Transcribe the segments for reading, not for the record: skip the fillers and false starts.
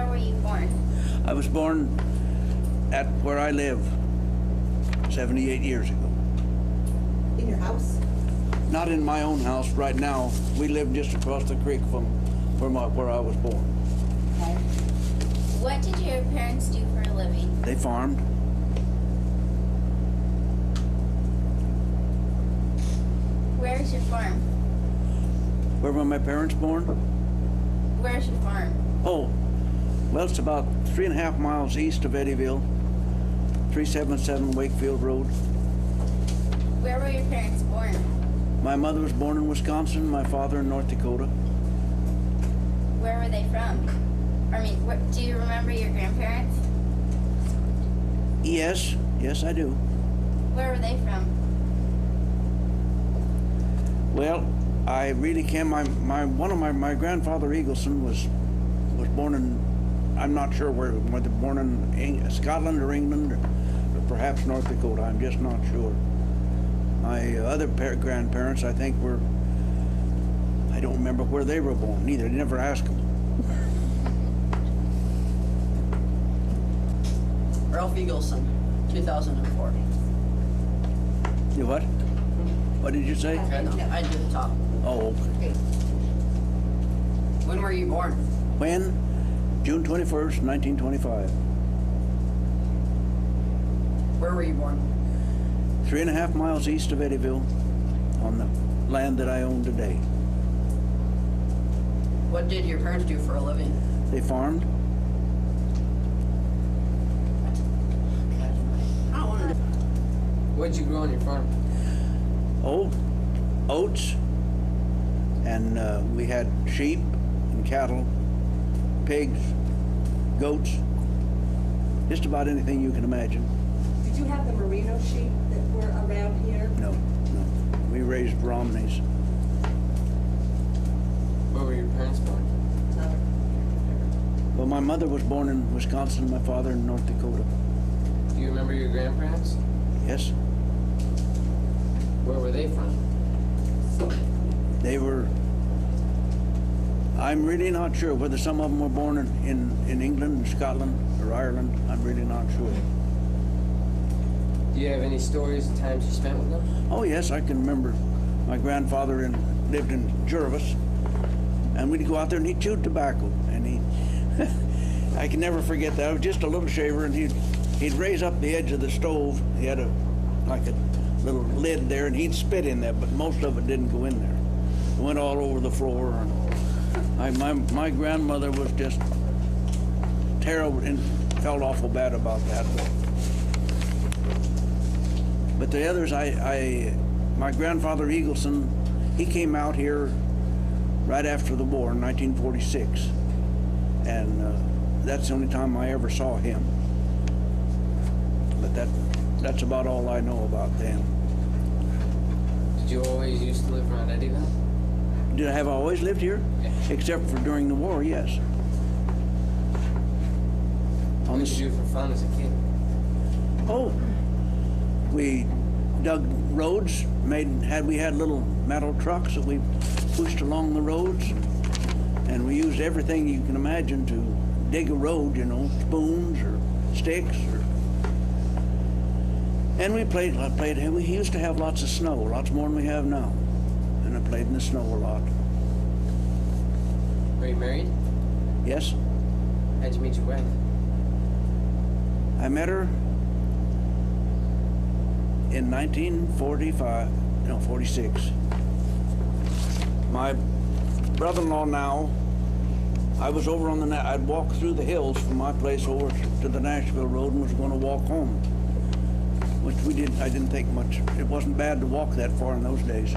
Where were you born? I was born at where I live 78 years ago. In your house? Not in my own house right now. We live just across the creek from where I was born. Okay. What did your parents do for a living? They farmed. Where's your farm? Where were my parents born? Where's your farm? Oh, well, it's about 3.5 miles east of Eddyville, 377 Wakefield Road. Where were your parents born? My mother was born in Wisconsin, my father in North Dakota. Where were they from? Do you remember your grandparents? Yes, I do. Where were they from? Well, I really can't. My grandfather Eagleson was born in, I'm not sure whether born in Scotland or England or perhaps North Dakota. I'm just not sure. My other grandparents, I think, I don't remember where they were born either. I never asked them. Ralph Eagleson, 2004. You what? What did you say? I did the top. Oh, okay. When were you born? When? June 21st, 1925. Where were you born? 3.5 miles east of Eddyville, on the land that I own today. What did your parents do for a living? They farmed. What did you grow on your farm? Oh, oats, and we had sheep and cattle, pigs, goats, just about anything you can imagine. Did you have the merino sheep that were around here? No. We raised Romneys. Where were your parents born? Well, my mother was born in Wisconsin, my father in North Dakota. Do you remember your grandparents? Yes, Where were they from? they were, I'm really not sure whether some of them were born in England, Scotland, or Ireland. I'm really not sure. Do you have any stories of times you spent with them? Oh yes, I can remember. My grandfather lived in Jervis, and we'd go out there and he chewed tobacco, and I can never forget that. I was just a little shaver, and he'd raise up the edge of the stove. He had like a little lid there, and he'd spit in there, but most of it didn't go in there. It went all over the floor. And my grandmother was just terrible and felt awful bad about that. But the others, my grandfather Eagleson, he came out here right after the war in 1946, and that's the only time I ever saw him. But that's about all I know about them. Did you always used to live around Eddyville? Did I have always lived here? Yeah. Except for during the war, yes. What did you do for fun as a kid? Oh, we dug roads, we had little metal trucks that we pushed along the roads, and we used everything you can imagine to dig a road, spoons or sticks, and we played. We used to have lots of snow, lots more than we have now, and I played in the snow a lot. Were you married? Yes, How'd you meet your wife? I met her in 46. My brother-in-law now, I was over on I'd walk through the hills from my place over to the Nashville Road and was going to walk home, which I didn't think much. It wasn't bad to walk that far in those days.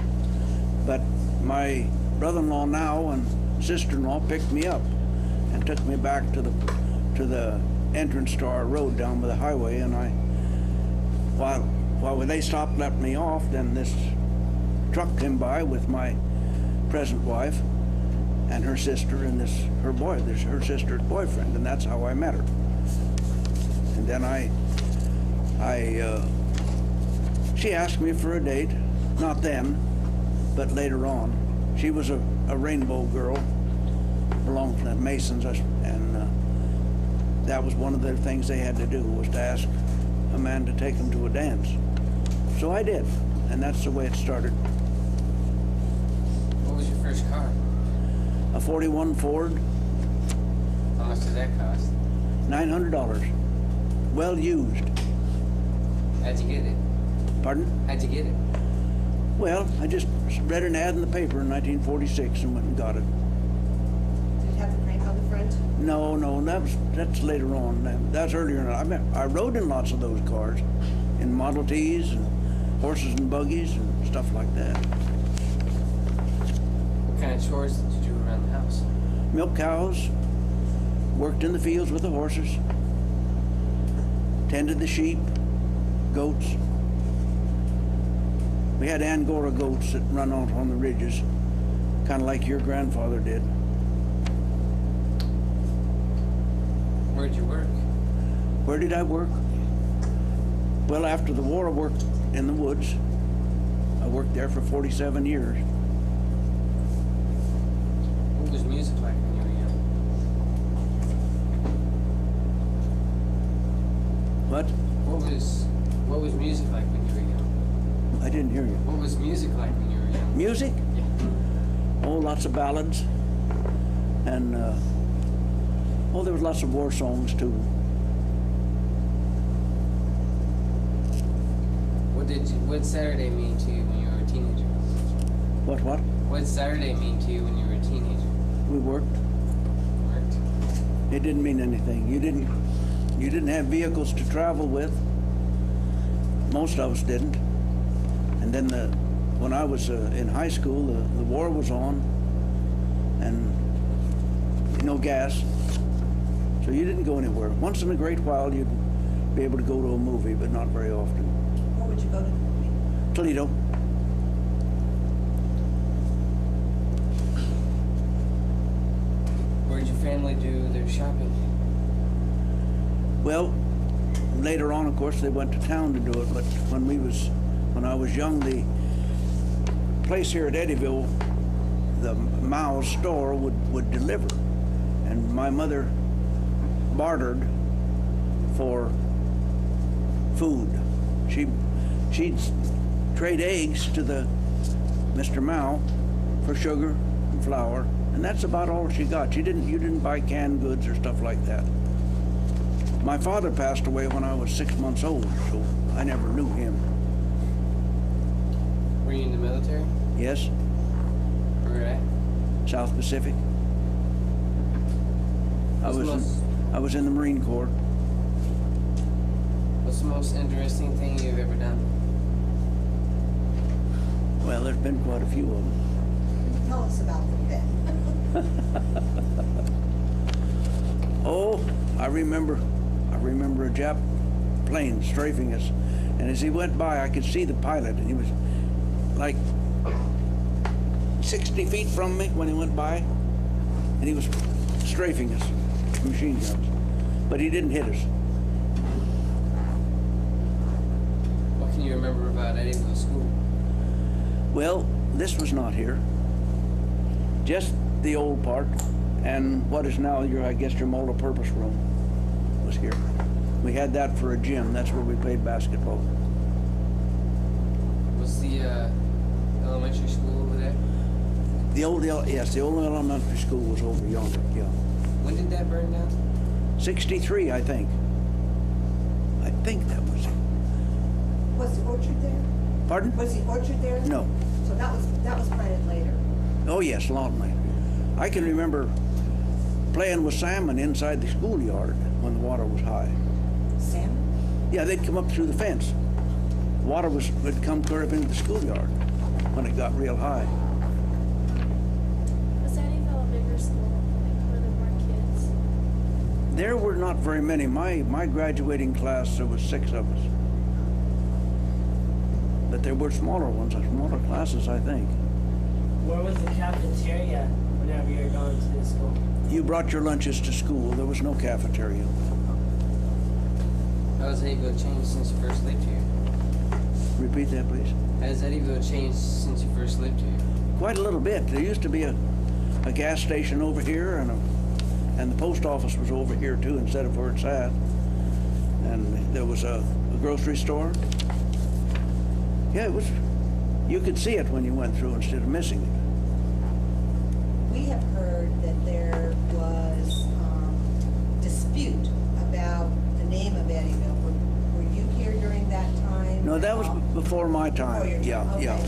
But my brother-in-law now and sister-in-law picked me up and took me back to the entrance to our road down by the highway, and while they stopped and let me off, then this truck came by with my present wife and her sister and her sister's boyfriend, and that's how I met her. And then she asked me for a date, not then, but later on. She was a rainbow girl, belonged to the Masons, and that was one of the things they had to do, was to ask a man to take them to a dance. So I did, and that's the way it started. What was your first car? A 41 Ford, How much did that cost? $900, well used. How'd you get it? Pardon? How'd you get it? Well, I just read an ad in the paper in 1946 and went and got it. Did it have the crank on the front? No, that's later on. That's earlier. I rode in lots of those cars, in Model Ts and horses and buggies and stuff like that. What kind of chores did you do around the house? Milk cows, worked in the fields with the horses, tended the sheep, goats. We had Angora goats that run out on the ridges, kind of like your grandfather did. Where'd you work? Where did I work? Well, after the war, I worked in the woods. I worked there for 47 years. What was music like when you were young? What? What was music like when you were young? I didn't hear you. What was music like when you were young? Music? Yeah. Oh, lots of ballads. And, there was lots of war songs, too. What Saturday mean to you when you were a teenager? What? What did Saturday mean to you when you were a teenager? We worked. Worked. It didn't mean anything. You didn't have vehicles to travel with. Most of us didn't. And then when I was in high school, the war was on, and no gas, so you didn't go anywhere. Once in a great while, you'd be able to go to a movie, but not very often. Where would you go to the movie? Toledo. Where'd your family do their shopping? Well, later on, of course, they went to town to do it, but when I was young, the place here at Eddyville, the Mao's store would deliver, and my mother bartered for food. She'd trade eggs to the Mr. Mao for sugar and flour, and that's about all she got. You didn't buy canned goods or stuff like that. My father passed away when I was 6 months old, so I never knew him. Were you in the military? Yes, Where at? South Pacific. I was in the Marine Corps. What's the most interesting thing you've ever done? Well, there's been quite a few of them. Tell us about them then. Oh, I remember a Jap plane strafing us, and as he went by, I could see the pilot, and he was like 60 feet from me when he went by, and he was strafing us, machine guns, but he didn't hit us. What can you remember about Eddyville School? Well, this was not here, just the old part, and what is now your multi-purpose room was here. We had that for a gym. That's where we played basketball. Was the elementary school over there? The old elementary school was over yonder, yeah. When did that burn down? 63, I think. I think that was it. Was the orchard there? Pardon? Was the orchard there? No. So that was planted later. Oh, yes, long later. I can remember playing with salmon inside the schoolyard when the water was high. Salmon? Yeah, they'd come up through the fence. Water would come clear up into the schoolyard when it got real high. Was Eddyville a bigger school? Like, were there more kids? There were not very many. My graduating class, there was 6 of us. But there were smaller ones, smaller classes, I think. Where was the cafeteria whenever you were going to the school? You brought your lunches to school. There was no cafeteria. How has Eddyville changed since you first lived here? Repeat that, please. Has Eddyville changed since you first lived here? Quite a little bit. There used to be a gas station over here and And the post office was over here too, instead of where it's at. And there was a grocery store. Yeah, it was, you could see it when you went through instead of missing it. We have heard that there was dispute about the name of Eddyville. Were you here during that time? No, that was before my time. Before your time, Yeah, okay. yeah.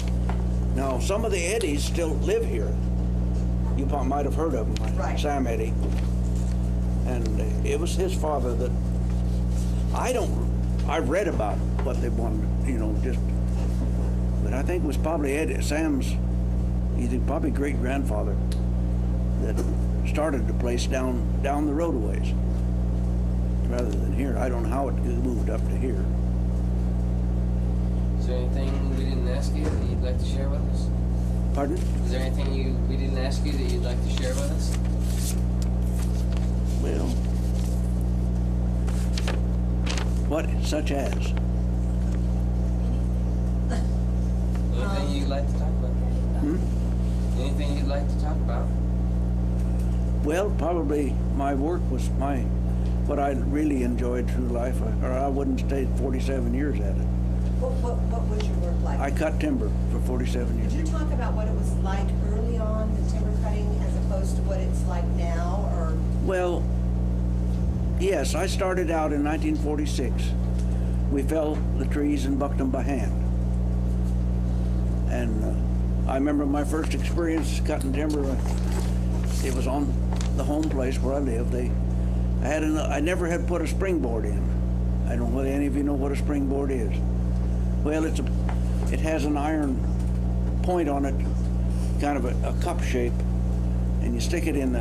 Now, some of the Eddies still live here. You might have heard of them, Right. Sam Eddy. And it was his father that, I've read about what they wanted, but I think it was probably Sam's, probably great-grandfather that started the place down the road a ways, rather than here. I don't know how it moved up to here. Is there anything we didn't ask you that you'd like to share with us? Pardon? Is there anything we didn't ask you that you'd like to share with us? Well, what, such as? Anything you'd like to talk about? Anything you'd like to talk about? Well, probably my work was what I really enjoyed through life, or I wouldn't stay 47 years at it. What was your work like? I cut timber for 47 years. Could you talk about what it was like early on, the timber cutting, as opposed to what it's like now, or? Well, yes, I started out in 1946. We felled the trees and bucked them by hand. And I remember my first experience cutting timber. It was on the home place where I lived. I never had put a springboard in. I don't know whether any of you know what a springboard is. Well, it has an iron point on it, kind of a cup shape, and you stick it in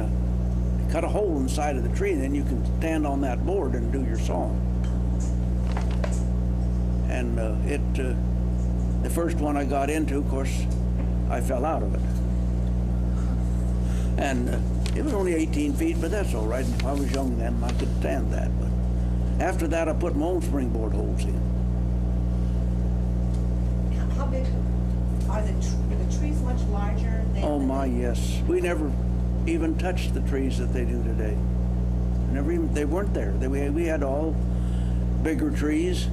cut a hole in the side of the tree, and then you can stand on that board and do your sawing. And the first one I got into, of course, I fell out of it. And it was only 18 feet, but that's all right. I was young then, and I could stand that. But after that, I put my own springboard holes in. How big are the trees much larger than? Oh my, yes. We never even touched the trees that they do today. They weren't there. We had all bigger trees,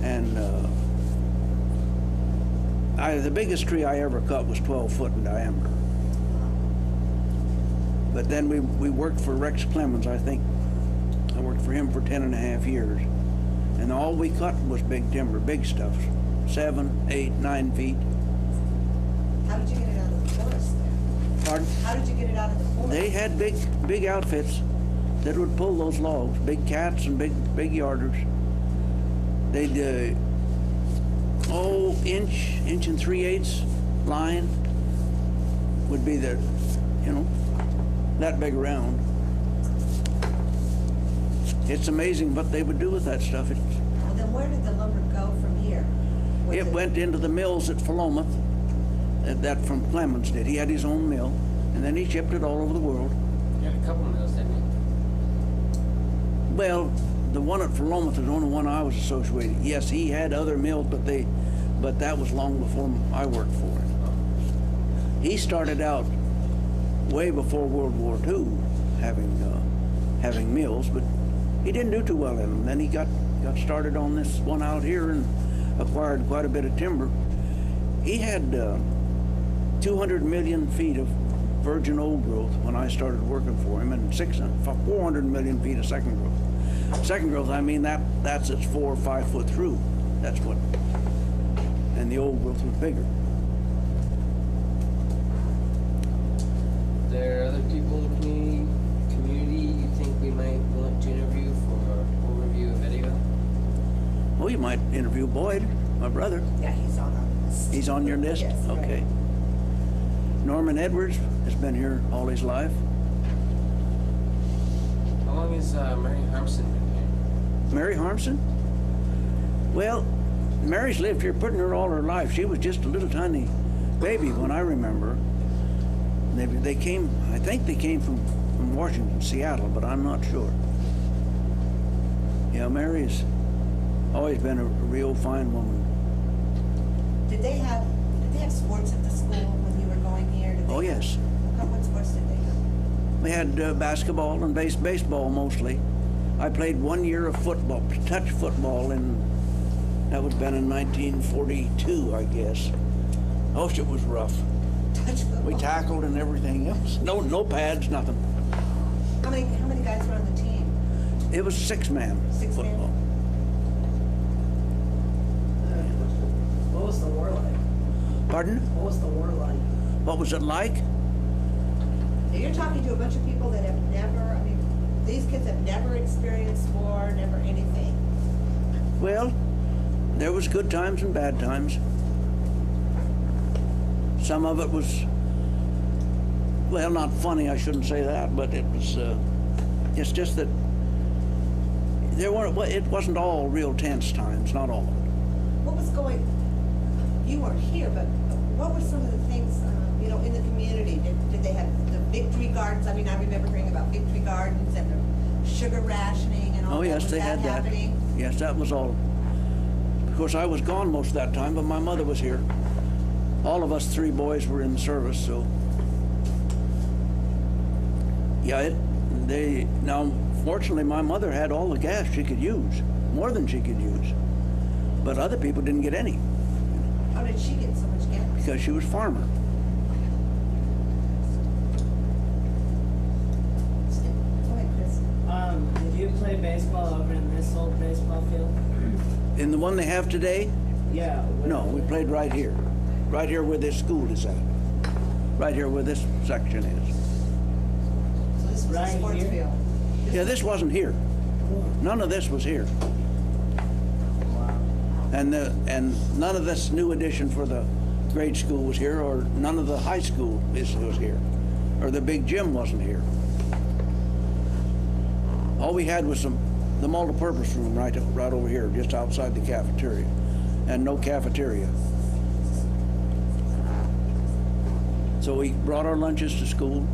and the biggest tree I ever cut was 12 foot in diameter. But then we worked for Rex Clemens, I think. I worked for him for 10.5 years. And all we cut was big timber, big stuff, 7, 8, 9 feet. How did you get it out of the forest then? Pardon? How did you get it out of the forest? They had big outfits that would pull those logs, big cats and big yarders. They'd, inch and 3/8 line would be that big around. It's amazing what they would do with that stuff. Well, then where did the lumber go from here? It went into the mills at Philomath, that from Clemens did. He had his own mill, and then he shipped it all over the world. You had a couple mills, didn't you? Well, the one at Philomath was the only one I was associated. Yes, he had other mills, but that was long before I worked for him. He started out way before World War II having mills, but he didn't do too well in them. Then he got started on this one out here and acquired quite a bit of timber. He had 200 million feet of virgin old growth when I started working for him, and 400 million feet of second growth. Second growth, I mean that's its 4 or 5 foot through. That's what, and the old growth was bigger. There are other people in the community you think we might want to interview for an overview of Eddyville? Oh, you might interview Boyd, my brother. Yeah, he's on our list. He's on your list? Yes, right. Okay. Norman Edwards has been here all his life. How long has Mary Harmson been here? Mary Harmson? Well, Mary's lived here pretty near all her life. She was just a little tiny baby when I remember. They came, I think they came from Washington, Seattle, but I'm not sure. Yeah, Mary's always been a real fine woman. Did they have sports at the school when you were going here? Oh, yes. What sports did they have? We had basketball and baseball mostly. I played 1 year of football, touch football, that would have been in 1942, I guess. Oh, it was rough. Touch football. We tackled and everything else. No pads, nothing. How many guys were on the team? It was 6-man Six man? football. What was the war like? Pardon? What was the war like? What was it like? Now, you're talking to a bunch of people that have never, these kids have never experienced war, never anything. Well, there was good times and bad times. Some of it was, well, not funny, I shouldn't say that, but it was, it's just that it wasn't all real tense times, not all. What was going, you weren't here, but what were some of the things, in the community? Did they have the victory gardens? I remember hearing about victory gardens and the sugar rationing and all Oh, that. yes, Was they had that. happening? Yes, that was all. Of course, I was gone most of that time, but my mother was here. All of us 3 boys were in service, so. Yeah, now, fortunately, my mother had all the gas she could use, more than she could use. But other people didn't get any, How did she get so much gas? because she was farmer. Go ahead, Chris. Did you play baseball over in this old baseball field? In the one they have today, Yeah. no, we played right here where this school is at, right here where this section is. So this was a Right sports here? field. Yeah, this wasn't here. None of this was here. Wow. And none of this new addition for the grade school was here, or none of the high school was here, or the big gym wasn't here. All we had was the multi-purpose room right over here, just outside the cafeteria, and no cafeteria. So we brought our lunches to school.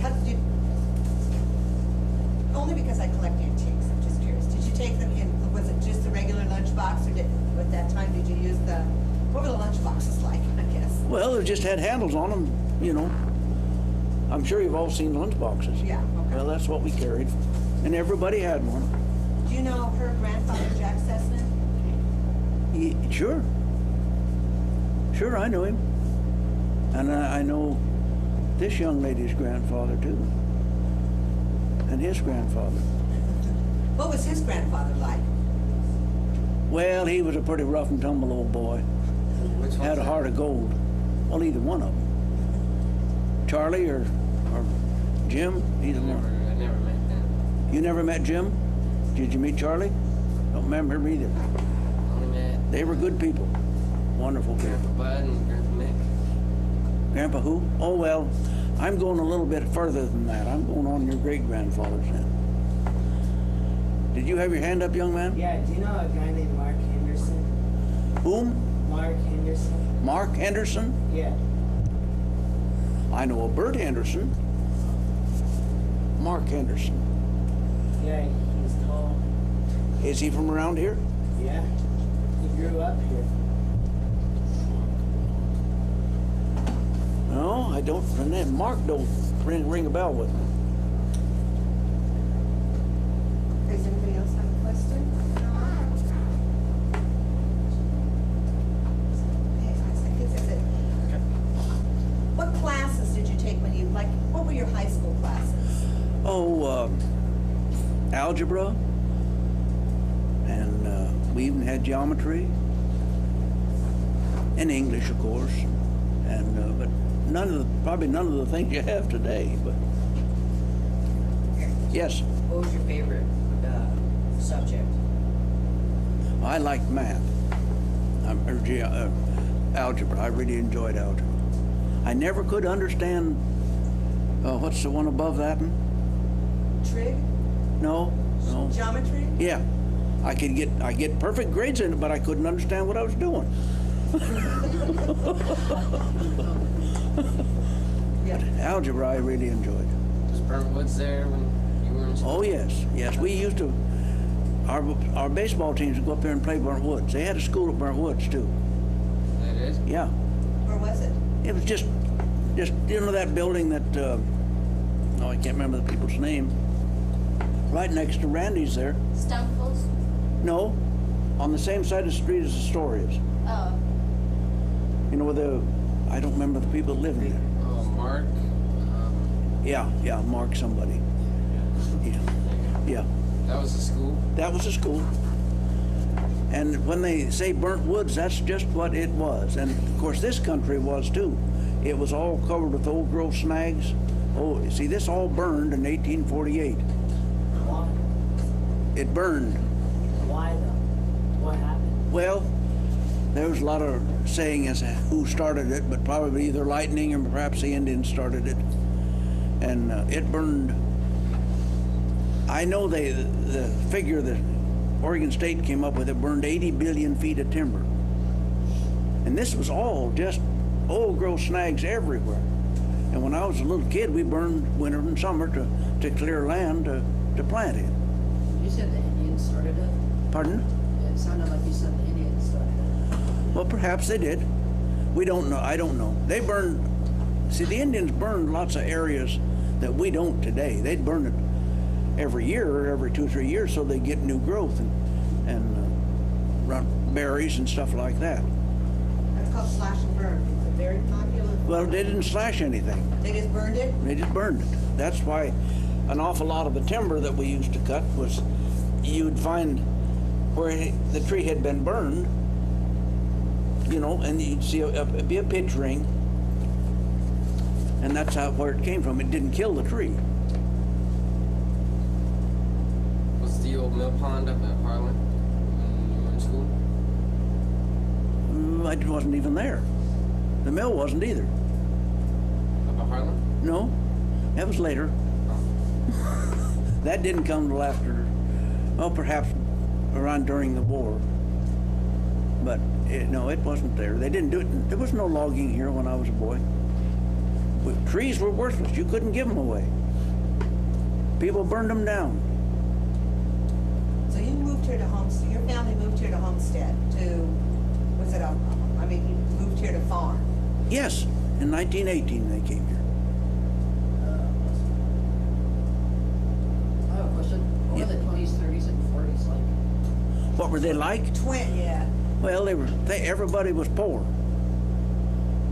How did you, only because I collect antiques, I'm just curious. Did you take them in, was it just the regular lunchbox, or at that time, did you use what were the lunchboxes like, I guess? Well, it just had handles on them, I'm sure you've all seen lunch boxes. Yeah, okay. Well, that's what we carried, and everybody had one. Do you know her grandfather, Jack Sessman? Sure. Sure, I know him. And I know this young lady's grandfather, too. And his grandfather. What was his grandfather like? Well, he was a pretty rough and tumble old boy. Which one's Had a that? heart of gold. Well, either one of them. Charlie or Jim, either one. I never met them. You never met Jim? Did you meet Charlie? Don't remember him either. Only met They were good people. Wonderful people. Grandpa Bud and Grandpa Mick. Grandpa who? Oh, well, I'm going a little bit further than that. I'm going on your great-grandfather's then. Did you have your hand up, young man? Yeah, do you know a guy named Mark Henderson? Whom? Mark Henderson? Mark Henderson? Yeah. I know a Bert Henderson. Mark Henderson. Yeah, he's tall. Is he from around here? Yeah. He grew up here. No, I don't. Mark don't ring a bell with me. Does anybody else have a question? I guess that's it. What classes did you take what were your high school classes? Oh, algebra, and we even had geometry, and English, of course, and but probably none of the things you have today. But yes, What was your favorite subject? I liked math, algebra. I really enjoyed algebra. I never could understand. What's the one above that one? Trig? No. Geometry? Yeah, I get perfect grades in it, but I couldn't understand what I was doing. Yeah. Algebra I really enjoyed. Was Burnt Woods there when you were in school? Oh yes. We used to. Our baseball teams would go up there and play Burnt Woods. They had a school at Burnt Woods too. That is? Yeah, Where was it? it was just that building that no, I can't remember the people's name. Right next to Randy's there. Stumples? No, on the same side of the street as the store is. Oh, You know, where I don't remember the people that live in there. Mark. Yeah, Mark somebody. Yeah. That was a school. That was a school. And when they say burnt woods, that's just what it was. And of course, this country was too. It was all covered with old growth snags. Oh, see, this all burned in 1848. Why? It burned. Why though? What happened? Well, there was a lot of saying as to who started it, but probably either lightning or perhaps the Indians started it. And it burned. I know the figure that Oregon State came up with, it burned 80 billion feet of timber. And this was all just old growth snags everywhere. And when I was a little kid, we burned winter and summer to clear land to plant in. You said the Indians started it? Pardon? It sounded like you said the Indians started it. Well, perhaps they did. We don't know. I don't know. They burned. See, the Indians burned lots of areas that we don't today. They'd burn it every year or every 2 or 3 years so they get new growth and run berries and stuff like that. That's called slash and burn. It's a very popular. Well, they didn't slash anything. They just burned it? They just burned it. That's why an awful lot of the timber that we used to cut was, you'd find where the tree had been burned, you know, and you'd see it'd be a pitch ring, and that's where it came from. It didn't kill the tree. Was the old mill pond up at Harlan when you were in school? I wasn't even there. The mill wasn't either. Up at Harlan? No, that was later. That didn't come till after, well, perhaps around during the war. But no, it wasn't there. They didn't do it. There was no logging here when I was a boy. Trees were worthless. You couldn't give them away. People burned them down. So you moved here to Homestead, your family moved here to Homestead to, you moved here to farm. Yes, in 1918 they came here. I have a question. What were the 20s, 30s, and 40s like? What were they like? Yeah. Well, everybody was poor,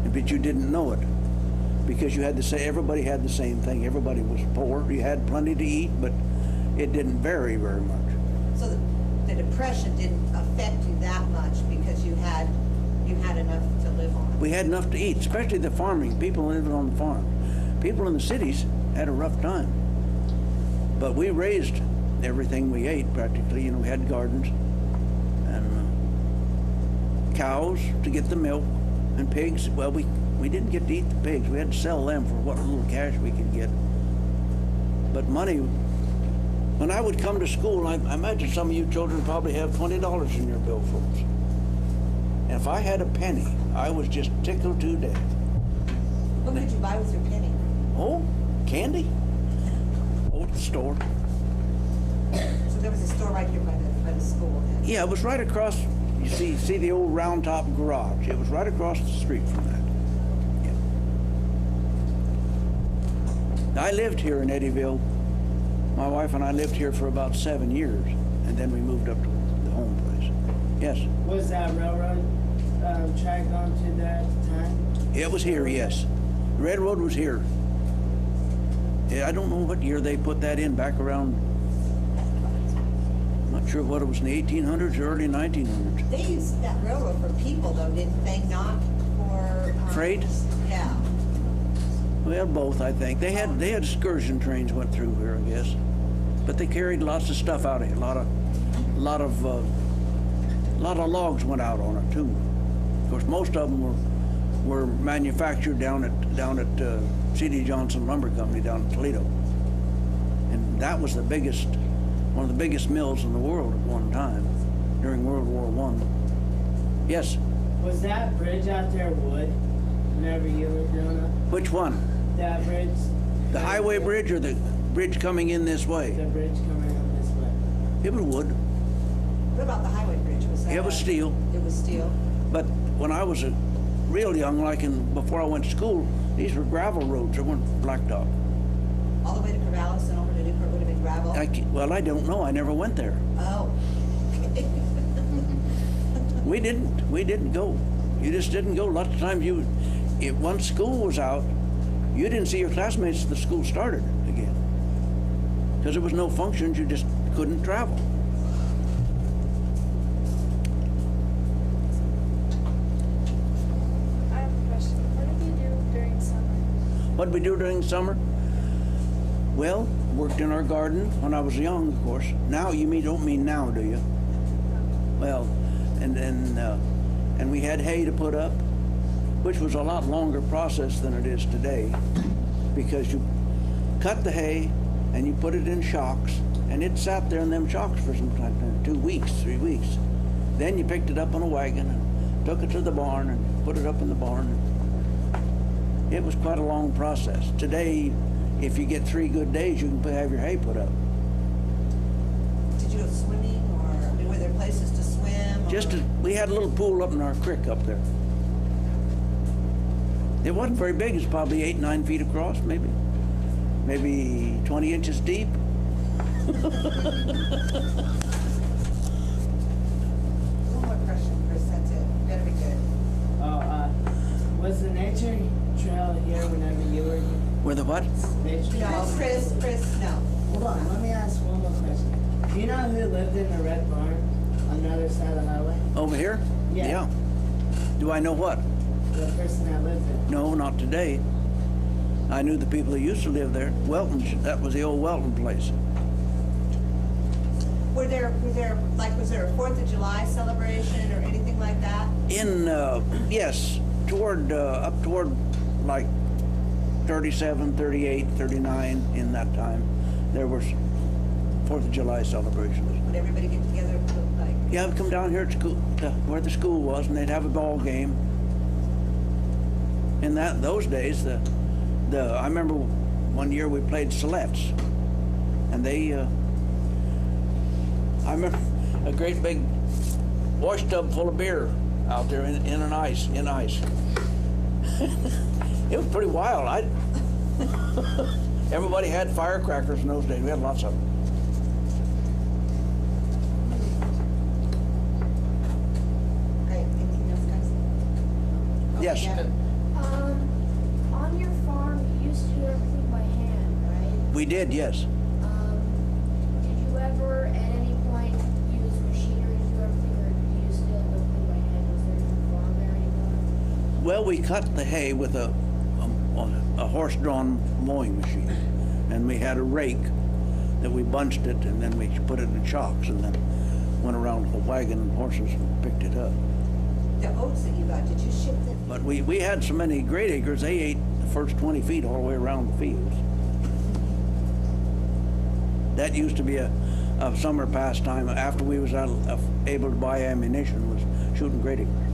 but you didn't know it because you had to say everybody had the same thing. Everybody was poor. You had plenty to eat, but it didn't vary very much. So the Depression didn't affect you that much because you had enough to live on. We had enough to eat, especially the farming, people living on the farm. People in the cities had a rough time. But we raised everything we ate practically. You know, we had gardens and cows to get the milk, and pigs. Well, we didn't get to eat the pigs. We had to sell them for what little cash we could get. But money, when I would come to school, I imagine some of you children probably have $20 in your billfolds. And if I had a penny, I was just tickled to death. What could you buy with your penny? Oh, candy? Oh, the store. So there was a store right here by the school then? Yeah, it was right across, you see the old round top garage. It was right across the street from that. Yeah. I lived here in Eddyville. My wife and I lived here for about 7 years, and then we moved up to the home place. Yes, Was that railroad track going to there at the time? it was here, yes. The railroad was here. Yeah, I don't know what year they put that in, back around, I'm not sure what it was, in the 1800s or early 1900s. They used that railroad for people though, didn't they? Not for... Freight? Yeah. Well, both, I think. They had excursion trains went through here, I guess. But they carried lots of stuff out of here. A lot of logs went out on it too. Of course, most of them were manufactured down at C.D. Johnson Lumber Company down in Toledo. And that was one of the biggest mills in the world at one time during World War I. Yes. Was that bridge out there wood whenever you were growing up? Which one? That bridge? The highway bridge or the bridge coming in this way? The bridge coming in this way. It was wood. What about the highway bridge? Was that? It was steel. It was steel. But when I was real young, before I went to school, these were gravel roads. They weren't blacktop. all the way to Corvallis and over to Newport would have been gravel? Well, I don't know. I never went there. Oh. We didn't go. You just didn't go. Lots of times once school was out, you didn't see your classmates till the school started again. Because there was no functions, you just couldn't travel. I have a question. What did you do during summer? What did we do during summer? Well, worked in our garden when I was young, of course. Now, don't mean now, do you? Well, and we had hay to put up, which was a lot longer process than it is today, because you cut the hay and you put it in shocks, and it sat there in them shocks for some time, 2 weeks, 3 weeks. Then you picked it up on a wagon and took it to the barn and put it up in the barn. It was quite a long process. Today, if you get 3 good days, you can have your hay put up. Did you go swimming, or were there places to swim? We had a little pool up in our creek up there. It wasn't very big. It's probably 8, 9 feet across, maybe 20 inches deep. One more question, Chris, that's it. Better be good. Was the nature trail here whenever you were here? Where the what? Nature No, trail? Chris, no. Hold on, let me ask one more question. Do you know who lived in the red barn on the other side of the highway? Over here? Yeah. Do I know what? The person that lived there. No, not today. I knew the people who used to live there. Welton, that was the old Welton place. Was there a 4th of July celebration or anything like that? Yes, up toward like 37, 38, 39 in that time, there was 4th of July celebrations. Would everybody get together, like? Yeah, I'd come down here at school, where the school was, and they'd have a ball game. In those days, I remember one year we played Silettes, and I remember a great big wash tub full of beer out there in ice. It was pretty wild. Everybody had firecrackers in those days. We had lots of them. Okay, anything else, guys? Okay, Yes. yeah. On your farm, you used to do everything by hand, right? We did, yes. Did you ever, at any point, use machinery to do everything, or do you still do everything by hand? Was there any farm there anymore? Well, we cut the hay with a horse-drawn mowing machine, and we had a rake that we bunched it, and then we put it in shocks, and then went around with a wagon and horses and picked it up. The oats that you got, did you ship them? But we had so many great acres, they ate the first 20 feet all the way around the fields. That used to be a summer pastime after we was able to buy ammunition, was shooting great acres.